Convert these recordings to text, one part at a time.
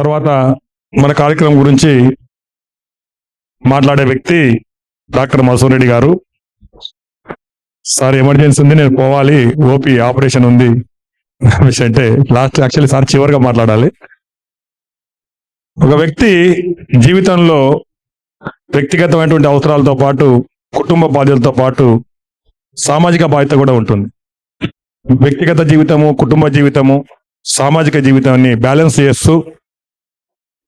తర్వాత మన కార్యక్రమం గురించి మాట్లాడే వ్యక్తి డాక్టర్ మధుసూదన్ రెడ్డి గారు. సార్ ఎమర్జెన్సీ ఉంది, నేను పోవాలి, ఓపీ ఆపరేషన్ ఉంది అంటే లాస్ట్ యాక్చువల్లీ సార్ చివరిగా మాట్లాడాలి. ఒక వ్యక్తి జీవితంలో వ్యక్తిగతమైనటువంటి అవసరాలతో పాటు కుటుంబ బాధ్యతలతో పాటు సామాజిక బాధ్యత కూడా ఉంటుంది. వ్యక్తిగత జీవితము, కుటుంబ జీవితము, సామాజిక జీవితాన్ని బ్యాలెన్స్ చేస్తూ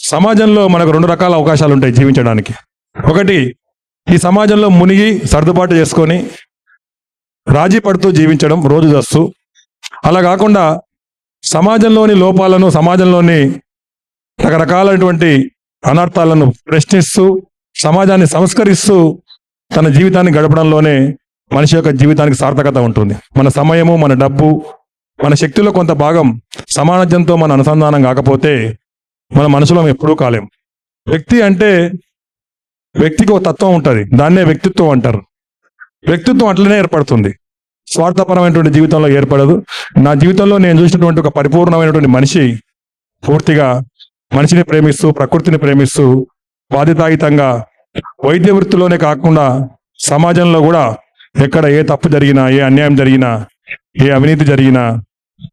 సమాజంలో మనకు రెండు రకాల అవకాశాలు ఉంటాయి జీవించడానికి. ఒకటి, ఈ సమాజంలో మునిగి సర్దుబాటు చేసుకొని రాజీ పడుతూ జీవించడం రోజు చేస్తూ, అలా కాకుండా సమాజంలోని లోపాలను, సమాజంలోని రకరకాలైనటువంటి అనర్థాలను ప్రశ్నిస్తూ సమాజాన్ని సంస్కరిస్తూ తన జీవితాన్ని గడపడంలోనే మనిషి యొక్క జీవితానికి సార్థకత ఉంటుంది. మన సమయము, మన డబ్బు, మన శక్తిలో కొంత భాగం సమాజంతో మన అనుసంధానం కాకపోతే మన మనసులో ఎప్పుడూ కాలేం. వ్యక్తి అంటే వ్యక్తికి ఒక తత్వం ఉంటుంది, దాన్నే వ్యక్తిత్వం అంటారు. వ్యక్తిత్వం అట్లనే ఏర్పడుతుంది, స్వార్థపరమైనటువంటి జీవితంలో ఏర్పడదు. నా జీవితంలో నేను చూసినటువంటి ఒక పరిపూర్ణమైనటువంటి మనిషి పూర్తిగా మనిషిని ప్రేమిస్తూ, ప్రకృతిని ప్రేమిస్తూ, బాధ్యతాయుతంగా వైద్య వృత్తిలోనే కాకుండా సమాజంలో కూడా ఎక్కడ ఏ తప్పు జరిగినా, ఏ అన్యాయం జరిగినా, ఏ అవినీతి జరిగినా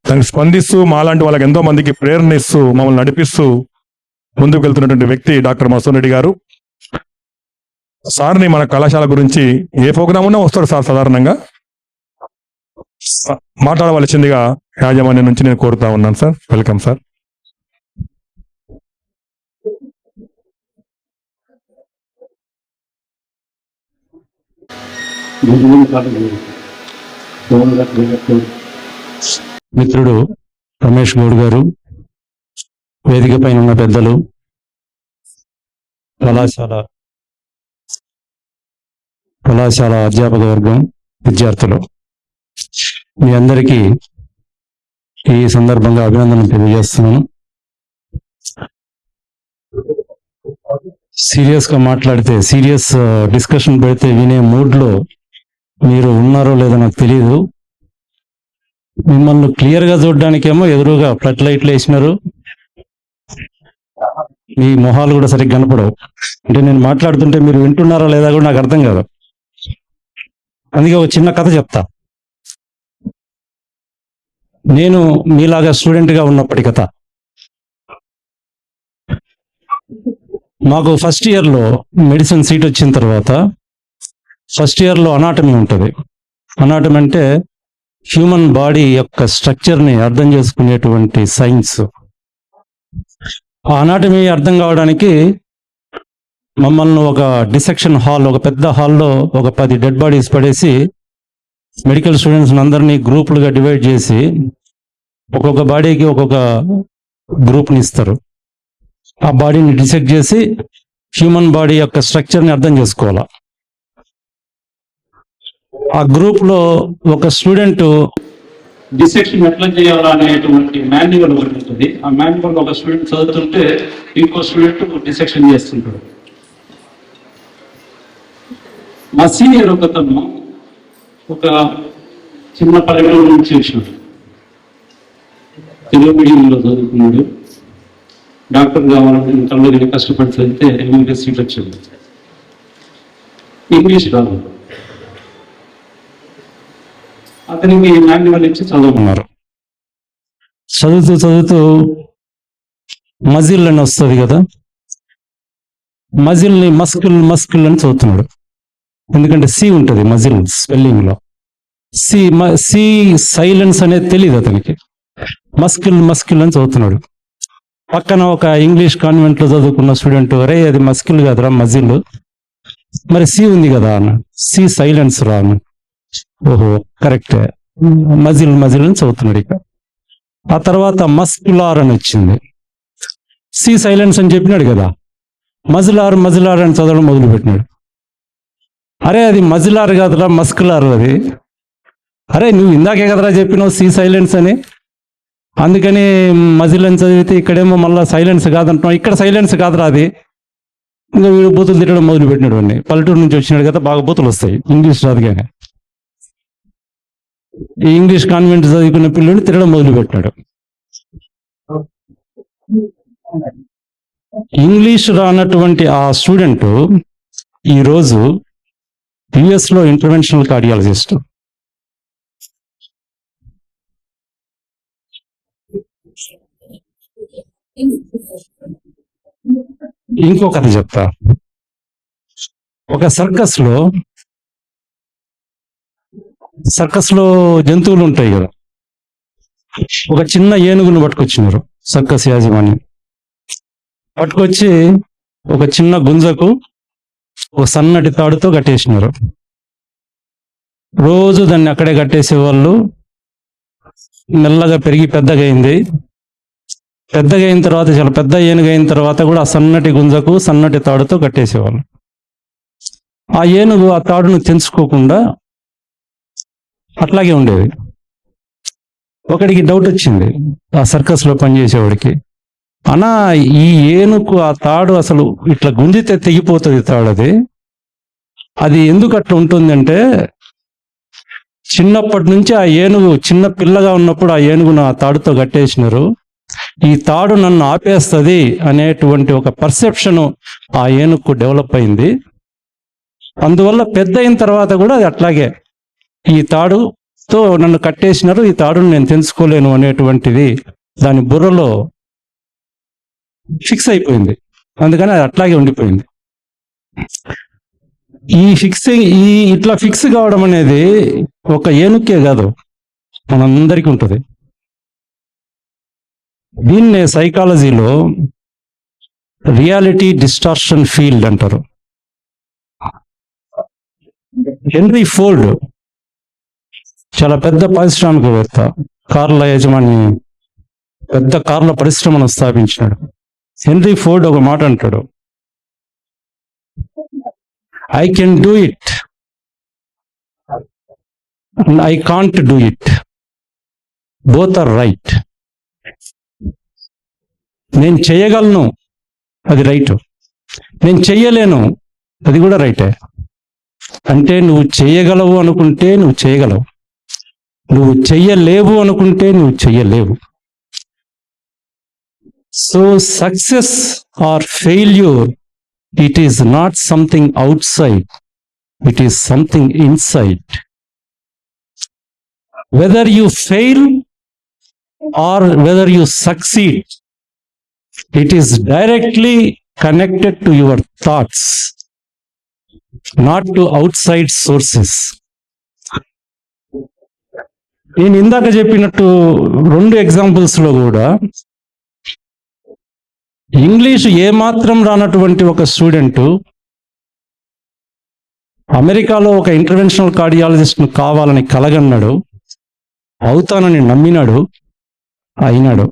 దానికి స్పందిస్తూ మాలాంటి వాళ్ళకి ఎంతో మందికి ప్రేరణ ఇస్తూ మమ్మల్ని నడిపిస్తూ ముందుకు వెళ్తున్నటువంటి వ్యక్తి డాక్టర్ మధుసూదన్ రెడ్డి గారు. సార్ని మన కళాశాల గురించి ఏ ప్రోగ్రామ్ ఉన్నా వస్తాడు సార్, సాధారణంగా మాట్లాడవలసిందిగా యాజమాన్యం నుంచి నేను కోరుతా ఉన్నాను సార్. Welcome sir. మిత్రుడు రమేష్ గౌడ్ గారు, వేదిక పైన ఉన్న పెద్దలు, కళాశాల అధ్యాపక వర్గం, విద్యార్థులు, మీ అందరికీ ఈ సందర్భంగా అభినందనలు తెలియజేస్తున్నాను. సీరియస్గా మాట్లాడితే, సీరియస్ డిస్కషన్ పెడితే వినే మూడ్లో మీరు ఉన్నారో లేదో నాకు తెలియదు. మిమ్మల్ని క్లియర్గా చూడడానికేమో ఎదురుగా ఫ్లడ్ లైట్లు వేసినారు, మీ మొహాలు కూడా సరిగ్గా కనపడవు. అంటే నేను మాట్లాడుతుంటే మీరు వింటున్నారా లేదా కూడా నాకు అర్థం కాదు. అందుకే ఒక చిన్న కథ చెప్తా. నేను మీలాగా స్టూడెంట్గా ఉన్నప్పటి కథ. మాకు ఫస్ట్ ఇయర్లో మెడిసిన్ సీట్ వచ్చిన తర్వాత ఫస్ట్ ఇయర్లో అనాటమీ ఉంటుంది. అనాటమీ అంటే హ్యూమన్ బాడీ యొక్క స్ట్రక్చర్ని అర్థం చేసుకునేటువంటి సైన్స్. ఆ అనాటమీ అర్థం కావడానికి మమ్మల్ని ఒక డిసెక్షన్ హాల్, ఒక పెద్ద హాల్లో ఒక 10 డెడ్ బాడీస్ పడేసి మెడికల్ స్టూడెంట్స్ అందరినీ గ్రూపులుగా డివైడ్ చేసి ఒక్కొక్క బాడీకి ఒక్కొక్క గ్రూప్ని ఇస్తారు. ఆ బాడీని డిసెక్ట్ చేసి హ్యూమన్ బాడీ యొక్క స్ట్రక్చర్ని అర్థం చేసుకోవాలి. ఆ గ్రూప్లో ఒక స్టూడెంట్ డిసెక్షన్ ఎట్లా చేయాలా అనేటువంటి మాన్యువల్ ఒకటి ఉంటుంది. ఆ మాన్యువల్ ఒక స్టూడెంట్ చదువుతుంటే ఇంకో స్టూడెంట్ డిసెక్షన్ చేస్తుంటాడు. మా సీనియర్ ఒకతను ఒక చిన్న పల్లెటూరు నుంచి వచ్చినాడు, తెలుగు మీడియంలో చదువుకున్నాడు. డాక్టర్ కావాలంటే ఇంటర్లో కష్టపడి చదివితే ఎంబీబీఎస్ సీట్ వచ్చింది. ఇంగ్లీష్ రాదు. అతనికి మాన్యువల్ ఇచ్చి చదువుకున్నారు. చదువుతూ మజిల్ అని వస్తుంది కదా, మజిల్ని మస్కుల్ అని చదువుతున్నాడు. ఎందుకంటే సి ఉంటుంది మజిల్ స్పెల్లింగ్లో. సి సైలెన్స్ అనేది తెలియదు అతనికి. మస్కిల్ అని చదువుతున్నాడు. పక్కన ఒక ఇంగ్లీష్ కాన్వెంట్లో చదువుకున్న స్టూడెంట్, అరే అది మస్కిల్ కాదురా మజిల్, మరి సి ఉంది కదా అన్న, సి సైలెన్స్ రా అన్న. ఓహో కరెక్టే, మజిల్ అని చదువుతున్నాడు. ఇక ఆ తర్వాత మస్కులార్ అని వచ్చింది. సి సైలెన్స్ అని చెప్పినాడు కదా, మజిలార్ అని చదవడం మొదలుపెట్టినాడు. అరే అది మజిలార్ కాదురా మస్కులార్ అది. అరే నువ్వు ఇందాకే కదరా చెప్పినావు సి సైలెన్స్ అని, అందుకని మజిల్ అని చదివితే ఇక్కడేమో మళ్ళీ సైలెన్స్ కాదంటున్నావు, ఇక్కడ సైలెన్స్ కాదురా అది. ఇంకా వీడు బూతులు తిట్టడం మొదలుపెట్టినాడు. అన్ని పల్లెటూరు నుంచి వచ్చినాడు కదా, బాగా బూతులు వస్తాయి, ఇంగ్లీష్ రాదు కానీ. ఈ ఇంగ్లీష్ కాన్వెంట్ చదువుకున్న పిల్లల్ని తిరగడం మొదలుపెట్టాడు. ఇంగ్లీష్ రానటువంటి ఆ స్టూడెంట్ ఈరోజు యుఎస్లో ఇంటర్వెన్షనల్ కార్డియాలజిస్ట్. ఇంకో కథ చెప్తా. ఒక సర్కస్ లో జంతువులు ఉంటాయి కదా, ఒక చిన్న ఏనుగును పట్టుకొచ్చినారు సర్కస్ యాజమాన్యం. పట్టుకొచ్చి ఒక చిన్న గుంజకు ఒక సన్నటి తాడుతో కట్టేసినారు. రోజు దాన్ని అక్కడే కట్టేసేవాళ్ళు. మెల్లగా పెరిగి పెద్దగా అయింది. పెద్దగా అయిన తర్వాత, చాలా పెద్ద ఏనుగు అయిన తర్వాత కూడా ఆ సన్నటి గుంజకు సన్నటి తాడుతో కట్టేసేవాళ్ళు. ఆ ఏనుగు ఆ తాడును తెంచుకోకుండా అట్లాగే ఉండేది. ఒకడికి డౌట్ వచ్చింది, ఆ సర్కస్లో పనిచేసేవాడికి, అన్నా ఈ ఏనుగు ఆ తాడు అసలు ఇట్లా గుంజితే తెగిపోతుంది తాడు, అది ఎందుకు అట్లా ఉంటుందంటే, చిన్నప్పటి నుంచి ఆ ఏనుగు చిన్న పిల్లగా ఉన్నప్పుడు ఆ ఏనుగును ఆ తాడుతో కట్టేసినారు. ఈ తాడు నన్ను ఆపేస్తుంది అనేటువంటి ఒక పర్సెప్షన్ ఆ ఏనుగుకు డెవలప్ అయింది. అందువల్ల పెద్ద అయిన తర్వాత కూడా అది అట్లాగే, ఈ తాడుతో నన్ను కట్టేసినారు, ఈ తాడును నేను తెలుసుకోలేను అనేటువంటిది దాని బుర్రలో ఫిక్స్ అయిపోయింది. అందుకని అది అట్లాగే ఉండిపోయింది. ఇట్లా ఫిక్స్ కావడం అనేది ఒక ఏనుక్కే కాదు, మనందరికీ ఉంటుంది. దీన్నే సైకాలజీలో రియాలిటీ డిస్టార్షన్ ఫీల్డ్ అంటారు. హెన్రీ ఫోర్డ్ చాలా పెద్ద పారిశ్రామికవేత్త, కార్ల యజమాని, పెద్ద కార్ల పరిశ్రమను స్థాపించినాడు. హెన్రీ ఫోర్డ్ ఒక మాట అంటాడు, I can do it and I can't do it, both are right. నేను చేయగలను, అది రైట్. నేను చెయ్యలేను, అది కూడా రైటే. అంటే నువ్వు చేయగలవు అనుకుంటే నువ్వు చేయగలవు, నువ్వు చెయ్యలేవు అనుకుంటే నువ్వు చెయ్యలేవు. So success or failure, it is not something outside, it is something inside. Whether you fail or whether you succeed, it is directly connected to your thoughts, not to outside sources. నేను ఇందాక చెప్పినట్టు 2 ఎగ్జాంపుల్స్లో కూడా English ఏమాత్రం రానటువంటి ఒక student అమెరికాలో ఒక interventional కార్డియాలజిస్ట్ను కావాలని కలగన్నాడు, అవుతానని నమ్మినాడు, అయినాడు.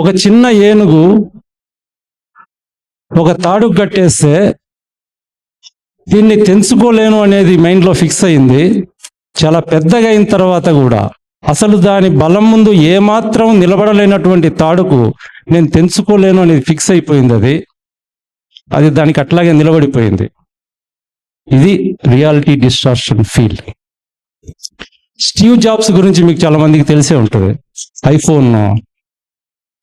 ఒక చిన్న ఏనుగు ఒక తాడు కట్టేస్తే దీన్ని తెంచుకోలేను అనేది మైండ్లో ఫిక్స్ అయింది. చాలా పెద్దగా అయిన తర్వాత కూడా అసలు దాని బలం ముందు ఏమాత్రం నిలబడలేనటువంటి తాడుకు నేను తెంచుకోలేను అనేది ఫిక్స్ అయిపోయింది. అది దానికి అట్లాగే నిలబడిపోయింది. ఇది reality distortion field. Steve jobs గురించి మీకు చాలా మందికి తెలిసే ఉంటుంది. ఐఫోన్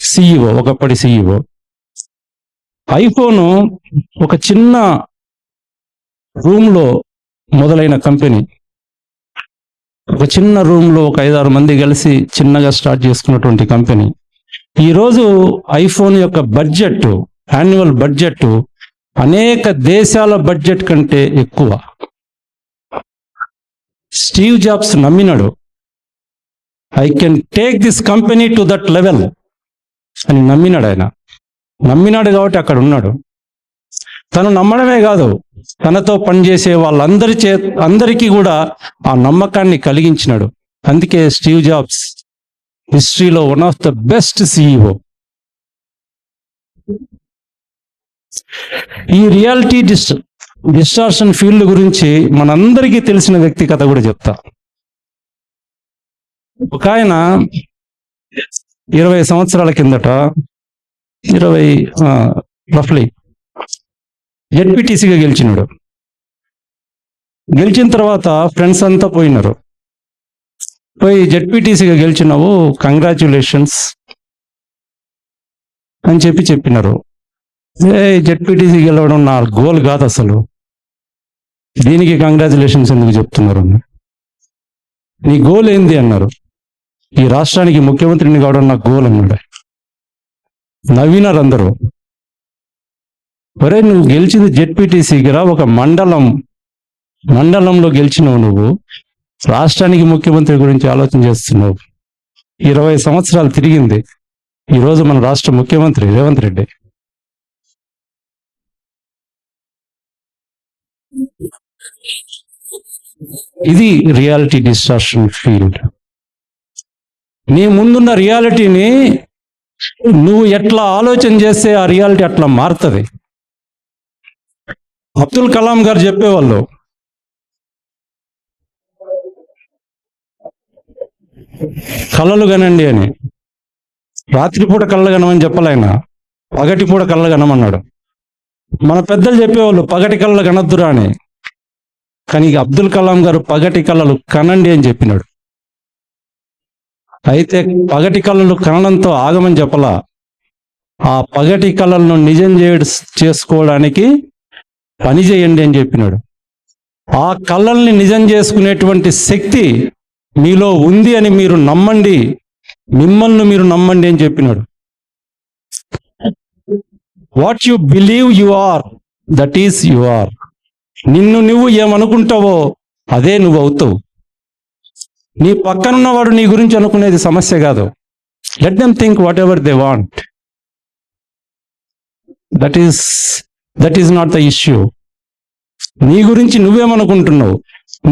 సిఇఓ, ఒకప్పటి సిఇఓ. ఐఫోను ఒక చిన్న రూమ్లో మొదలైన కంపెనీ. ఒక చిన్న రూమ్లో ఒక 5-6 మంది కలిసి చిన్నగా స్టార్ట్ చేసుకున్నటువంటి కంపెనీ. ఈరోజు ఐఫోన్ యొక్క బడ్జెట్, యాన్యువల్ బడ్జెట్ అనేక దేశాల బడ్జెట్ కంటే ఎక్కువ. స్టీవ్ జాబ్స్ నమ్మినాడు, I can take this company to that level అని నమ్మినాడు. ఆయన నమ్మినాడు కాబట్టి అక్కడ ఉన్నాడు. తను నమ్మడమే కాదు, తనతో పనిచేసే అందరికీ కూడా ఆ నమ్మకాన్ని కలిగించినాడు. అందుకే స్టీవ్ జాబ్స్ హిస్టరీలో one of the best CEO. ఈ రియాలిటీ డిస్టార్షన్ ఫీల్డ్ గురించి మనందరికీ తెలిసిన వ్యక్తి కథ కూడా చెప్తా. ఒక ఆయన 20 సంవత్సరాల కిందట, రఫ్లీ జెడ్పీటీసీగా గెలిచినాడు. గెలిచిన తర్వాత ఫ్రెండ్స్ అంతా పోయినారు. పోయి జెడ్పీటీసీగా గెలిచినావు, కంగ్రాచ్యులేషన్స్, అని చెప్పినారు. జెడ్పీటీసీ గెలవడం నా గోల్ కాదు అసలు, దీనికి కంగ్రాచులేషన్స్ ఎందుకు చెప్తున్నారు? నీ గోల్ ఏంది అన్నారు. ఈ రాష్ట్రానికి ముఖ్యమంత్రిని కావడం నా గోల్ అన్నాడు. నవ్వినారు అందరూ. ఒరే, నువ్వు గెలిచింది జెడ్పీటీసీకి రా, ఒక మండలంలో గెలిచినావు. నువ్వు రాష్ట్రానికి ముఖ్యమంత్రి గురించి ఆలోచన చేస్తున్నావు. 20 సంవత్సరాలు తిరిగింది. ఈరోజు మన రాష్ట్ర ముఖ్యమంత్రి రేవంత్ రెడ్డి. ఇది రియాలిటీ డిస్టార్షన్ ఫీల్డ్. నీ ముందున్న రియాలిటీని నువ్వు ఎట్లా ఆలోచన చేస్తే ఆ రియాలిటీ అట్లా మారుతుంది. అబ్దుల్ కలాం గారు చెప్పేవాళ్ళు, కళలు కనండి అని. రాత్రిపూట కళ్ళ కనమని చెప్పలేనా, పగటిపూట కళ్ళ కనమన్నాడు. మన పెద్దలు చెప్పేవాళ్ళు పగటి కళ్ళ కనద్దురా అని. కానీ అబ్దుల్ కలాం గారు పగటి కళలు కనండి అని చెప్పినాడు. అయితే పగటి కళలు కనడంతో ఆగమని చెప్పలా, ఆ పగటి కళలను నిజం చేసుకోవడానికి పని చేయండి అని చెప్పినాడు. ఆ కళల్ని నిజం చేసుకునేటువంటి శక్తి మీలో ఉంది అని మీరు నమ్మండి, మిమ్మల్ని మీరు నమ్మండి అని చెప్పినాడు. What you believe you are, that is you are. నిన్ను నువ్వు ఏమనుకుంటావో అదే నువ్వు అవుతావు. నీ పక్కనున్నవాడు నీ గురించి అనుకునేది సమస్య కాదు. Let them think what ever they want. That is not the issue. నీ గురించి నువ్వేమనుకుంటున్నావు,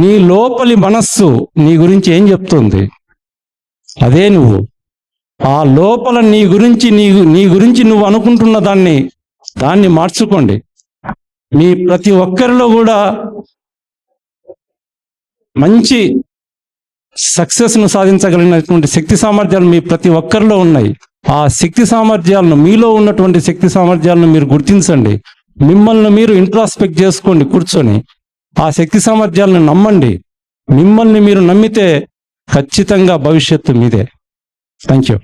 నీ లోపలి మనస్సు నీ గురించి ఏం చెప్తుంది, అదే నువ్వు. ఆ లోపల నీ గురించి నువ్వు అనుకుంటున్న దాన్ని మార్చుకోండి. మీ ప్రతి ఒక్కరిలో కూడా మంచి సక్సెస్ను సాధించగలిగినటువంటి శక్తి సామర్థ్యాలు మీ ప్రతి ఒక్కరిలో ఉన్నాయి. ఆ శక్తి సామర్థ్యాలను, మీలో ఉన్నటువంటి శక్తి సామర్థ్యాలను మీరు గుర్తించండి. మిమ్మల్ని మీరు ఇంట్రాస్పెక్ట్ చేసుకోండి కూర్చొని. ఆ శక్తి సామర్థ్యాలను నమ్మండి. మిమ్మల్ని మీరు నమ్మితే ఖచ్చితంగా భవిష్యత్తు మీదే. Thank you.